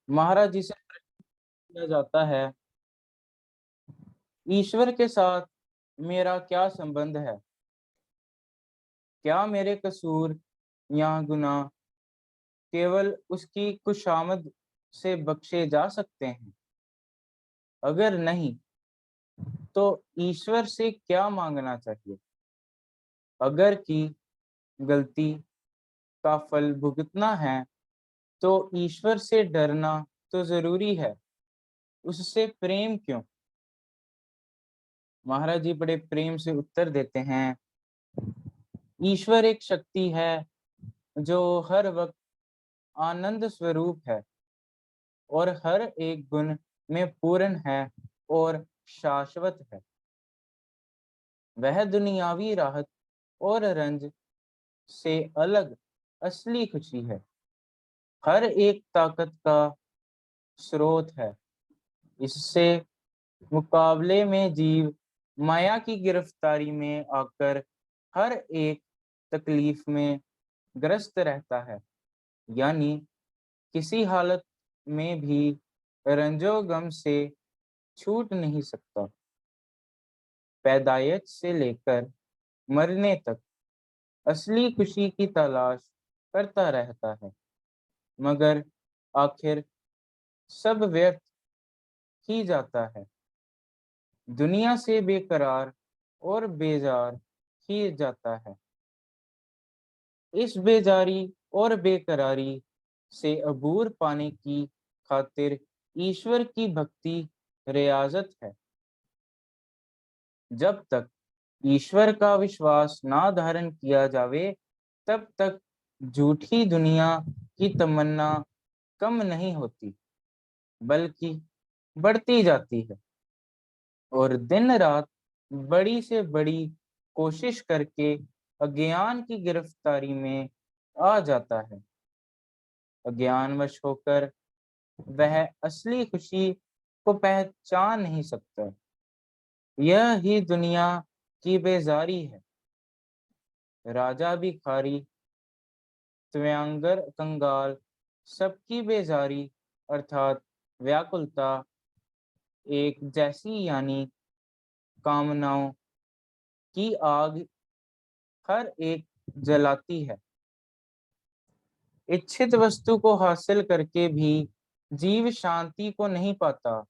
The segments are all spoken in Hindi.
महाराज जी से प्रश्न किया जाता है, ईश्वर के साथ मेरा क्या संबंध है? क्या मेरे कसूर या गुनाह केवल उसकी खुशामद से बख्शे जा सकते हैं? अगर नहीं, तो ईश्वर से क्या मांगना चाहिए? अगर की गलती का फल भुगतना है, तो ईश्वर से डरना तो जरूरी है, उससे प्रेम क्यों? महाराज जी बड़े प्रेम से उत्तर देते हैं, ईश्वर एक शक्ति है जो हर वक्त आनंद स्वरूप है और हर एक गुण में पूर्ण है और शाश्वत है। वह दुनियावी राहत और रंज से अलग असली खुशी है, हर एक ताकत का स्रोत है। इससे मुकाबले में जीव माया की गिरफ्तारी में आकर हर एक तकलीफ में ग्रस्त रहता है, यानी किसी हालत में भी रंजो गम से छूट नहीं सकता। पैदाइश से लेकर मरने तक असली खुशी की तलाश करता रहता है, मगर आखिर सब व्यर्थ ही जाता है। दुनिया से बेकरार और बेजार ही जाता है। इस बेजारी और बेकरारी से अबूर पाने की खातिर ईश्वर की भक्ति रियाजत है। जब तक ईश्वर का विश्वास ना धारण किया जावे, तब तक झूठी दुनिया की तमन्ना कम नहीं होती, बल्कि बढ़ती जाती है और दिन रात बड़ी से बड़ी कोशिश करके अज्ञान की गिरफ्तारी में आ जाता है। अज्ञानवश होकर वह असली खुशी को पहचान नहीं सकता। यह ही दुनिया की बेजारी है। राजा भिखारी, दिव्यांगर कंगाल, सबकी बेजारी अर्थात व्याकुलता एक जैसी, यानी कामनाओं की आग हर एक जलाती है। इच्छित वस्तु को हासिल करके भी जीव शांति को नहीं पाता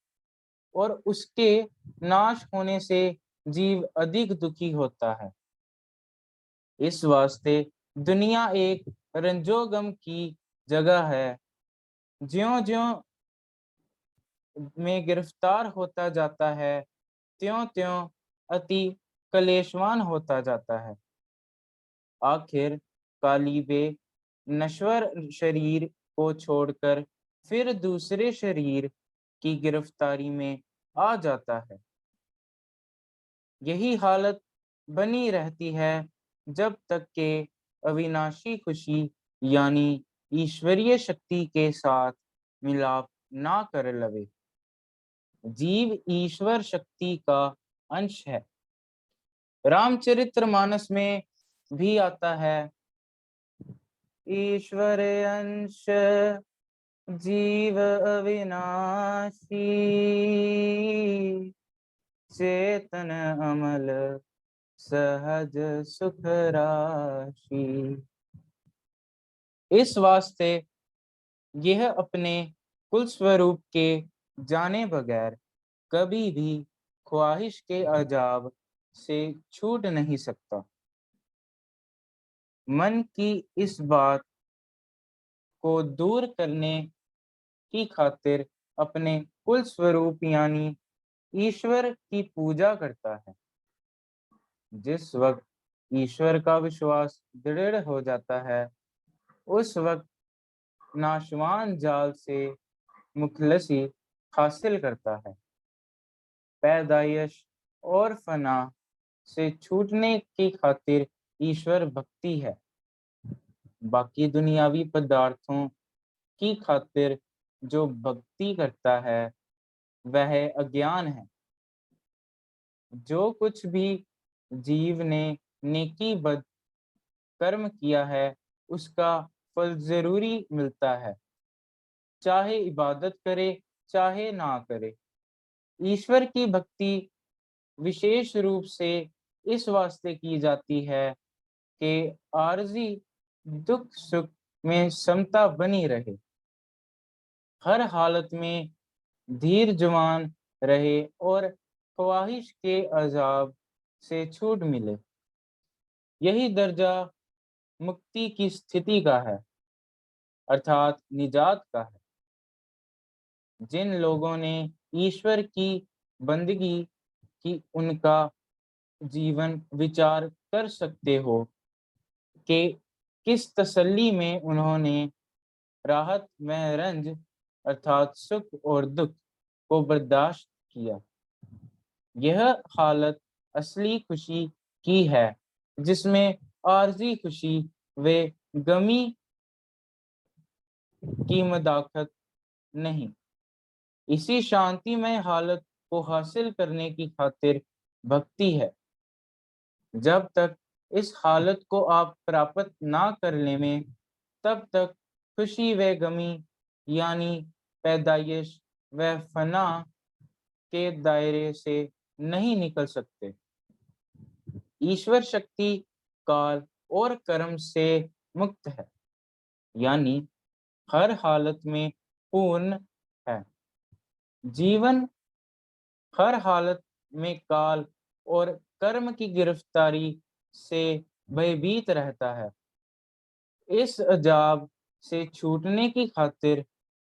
और उसके नाश होने से जीव अधिक दुखी होता है। इस वास्ते दुनिया एक रंजोगम की जगह है। ज्यों-ज्यों में गिरफ्तार होता जाता है, त्यों-त्यों अति कलेशवान होता जाता है। आखिर कालीबे नश्वर शरीर को छोड़कर फिर दूसरे शरीर की गिरफ्तारी में आ जाता है। यही हालत बनी रहती है जब तक के अविनाशी खुशी यानी ईश्वरीय शक्ति के साथ मिलाप ना कर लवे। जीव ईश्वर शक्ति का अंश है। रामचरितमानस में भी आता है, ईश्वर अंश जीव अविनाशी, चेतन अमल सहज सुख राशि। इस वास्ते यह अपने कुल स्वरूप के जाने बगैर कभी भी ख्वाहिश के अजाब से छूट नहीं सकता। मन की इस बात को दूर करने की खातिर अपने कुल स्वरूप यानी ईश्वर की पूजा करता है। जिस वक्त ईश्वर का विश्वास दृढ़ हो जाता है, उस वक्त नाशवान जाल से मुखलसी हासिल करता है। पैदाइश और फना से छूटने की खातिर ईश्वर भक्ति है। बाकी दुनियावी पदार्थों की खातिर जो भक्ति करता है, वह अज्ञान है। जो कुछ भी जीव ने नेकी बद कर्म किया है, उसका फल जरूरी मिलता है। चाहे इबादत करे चाहे ना करे। ईश्वर की भक्ति विशेष रूप से इस वास्ते की जाती है कि आरजी दुख सुख में समता बनी रहे, हर हालत में धीरजवान रहे और ख्वाहिश के अजाब से छूट मिले। यही दर्जा मुक्ति की स्थिति का है, अर्थात निजात का है। जिन लोगों ने ईश्वर की बंदगी की, उनका जीवन विचार कर सकते हो कि किस तसल्ली में उन्होंने राहत में रंज अर्थात सुख और दुख को बर्दाश्त किया। यह हालत असली खुशी की है, जिसमें आरजी खुशी व गमी की मदाखत नहीं। इसी शांतिमय हालत को हासिल करने की खातिर भक्ति है। जब तक इस हालत को आप प्राप्त ना कर लें, तब तक खुशी व गमी यानी पैदाइश व फना के दायरे से नहीं निकल सकते। ईश्वर शक्ति काल और कर्म से मुक्त है, यानी हर हालत में पूर्ण है। जीवन हर हालत में काल और कर्म की गिरफ्तारी से भयभीत रहता है। इस अजाब से छूटने की खातिर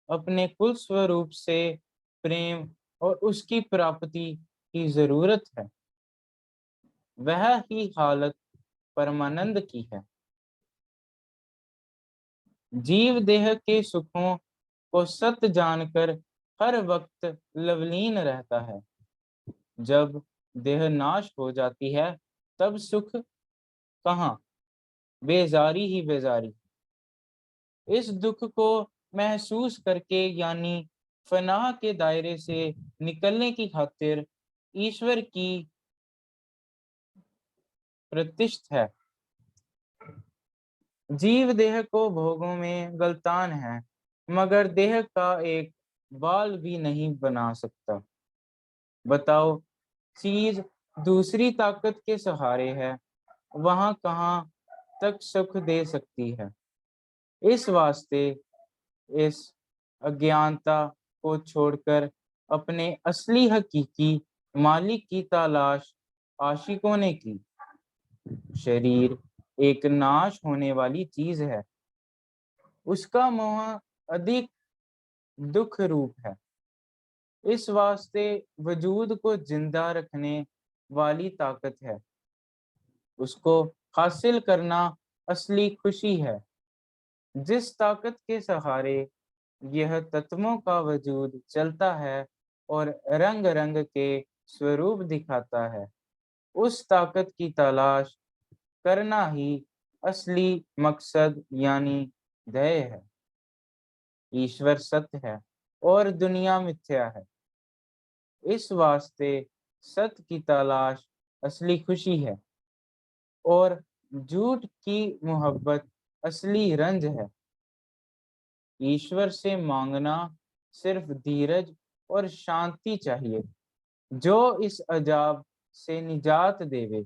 अपने कुल स्वरूप से प्रेम और उसकी प्राप्ति की जरूरत है। वह ही हालत परमानंद की है। जीव देह के सुखों को सत्य जानकर हर वक्त लवलीन रहता है। जब देह नाश हो जाती है, तब सुख कहाँ, बेजारी ही बेजारी। इस दुख को महसूस करके यानी फनाह के दायरे से निकलने की खातिर ईश्वर की प्रतिष्ठ है। जीव देह को भोगों में गलतान है, मगर देह का एक बाल भी नहीं बना सकता। बताओ, चीज दूसरी ताकत के सहारे है, वहां कहाँ तक सुख दे सकती है। इस वास्ते इस अज्ञानता को छोड़कर अपने असली हकीकी मालिक की तलाश आशिकों ने की। शरीर एक नाश होने वाली चीज है, उसका मोह अधिक दुख रूप है। इस वास्ते वजूद को जिंदा रखने वाली ताकत है, उसको हासिल करना असली खुशी है। जिस ताकत के सहारे यह तत्वों का वजूद चलता है और रंग रंग के स्वरूप दिखाता है, उस ताकत की तलाश करना ही असली मकसद यानी ध्येय है। ईश्वर सत्य है और दुनिया मिथ्या है। इस वास्ते सत्य की तलाश असली खुशी है और झूठ की मोहब्बत असली रंज है। ईश्वर से मांगना सिर्फ धीरज और शांति चाहिए, जो इस अजाब से निजात देवे।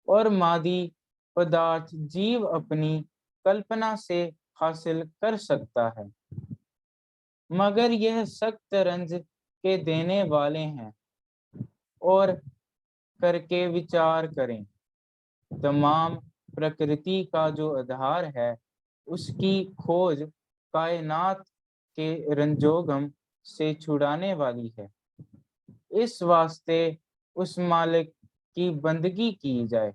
और मादी पदार्थ जीव अपनी कल्पना से हासिल कर सकता है, मगर यह सख्त रंज के देने वाले हैं। और करके विचार करें, तमाम प्रकृति का जो आधार है, उसकी खोज कायनात के रंजोगम से छुड़ाने वाली है। इस वास्ते उस मालिक की बंदगी की जाए।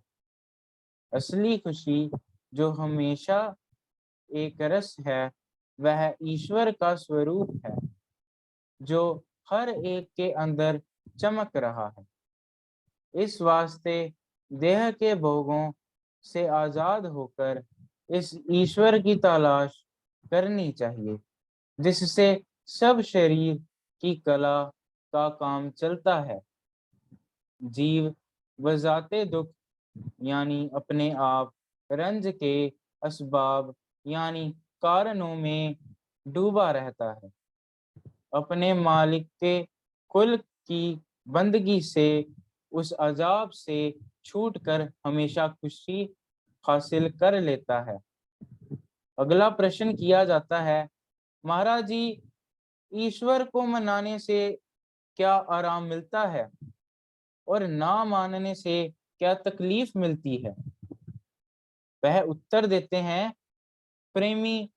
असली खुशी जो हमेशा एक रस है, वह ईश्वर का स्वरूप है, जो हर एक के अंदर चमक रहा है। इस वास्ते देह के भोगों से आजाद होकर इस ईश्वर की तलाश करनी चाहिए, जिससे सब शरीर की कला का काम चलता है। जीव बजाते दुख यानी अपने आप रंज के असबाब यानी कारणों में डूबा रहता है। अपने मालिक के कुल की बंदगी से, उस अजाब से छूटकर हमेशा खुशी हासिल कर लेता है। अगला प्रश्न किया जाता है, महाराज जी, ईश्वर को मनाने से क्या आराम मिलता है और ना मानने से क्या तकलीफ मिलती है? वह उत्तर देते हैं, प्रेमी,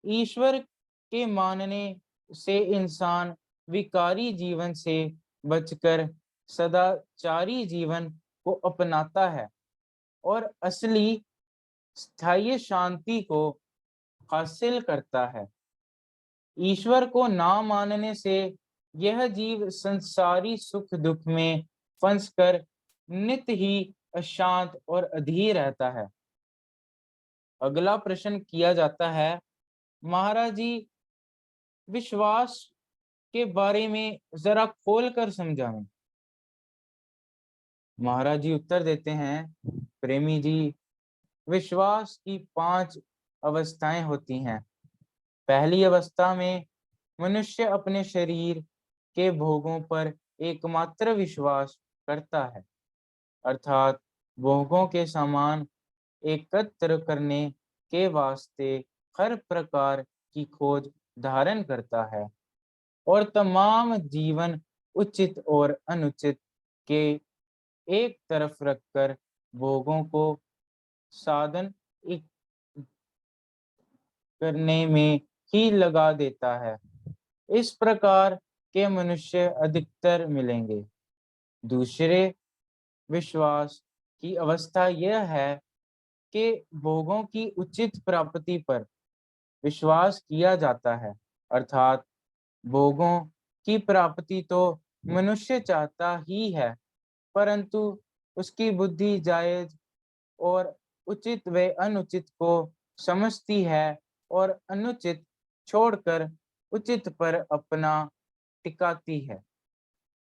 ईश्वर के मानने से इंसान विकारी जीवन से बचकर सदाचारी जीवन को अपनाता है और असली स्थायी शांति को हासिल करता है। ईश्वर को ना मानने से यह जीव संसारी सुख दुख में फंसकर नित ही अशांत और अधीर रहता है। अगला प्रश्न किया जाता है, महाराज जी, विश्वास के बारे में जरा खोल कर समझाएं। महाराज जी उत्तर देते हैं, प्रेमी जी, विश्वास की 5 अवस्थाएं होती हैं। पहली अवस्था में मनुष्य अपने शरीर के भोगों पर एकमात्र विश्वास करता है, अर्थात भोगों के सामान एकत्र करने के वास्ते हर प्रकार की खोज धारण करता है और तमाम जीवन उचित और अनुचित के एक तरफ रखकर भोगों को साधन एक करने में ही लगा देता है। इस प्रकार के मनुष्य अधिकतर मिलेंगे। दूसरे विश्वास की अवस्था यह है कि भोगों की उचित प्राप्ति पर विश्वास किया जाता है, अर्थात भोगों की प्राप्ति तो मनुष्य चाहता ही है, परंतु उसकी बुद्धि जायज और उचित व अनुचित को समझती है और अनुचित छोड़कर उचित पर अपना टिकाती है।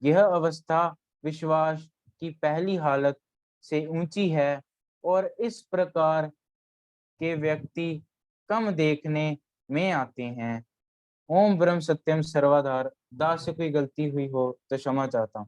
यह अवस्था विश्वास की पहली हालत से ऊंची है और इस प्रकार के व्यक्ति कम देखने में आते हैं। ओम ब्रह्म सत्यम सर्वधार। दास से कोई गलती हुई हो तो क्षमा चाहता हूँ।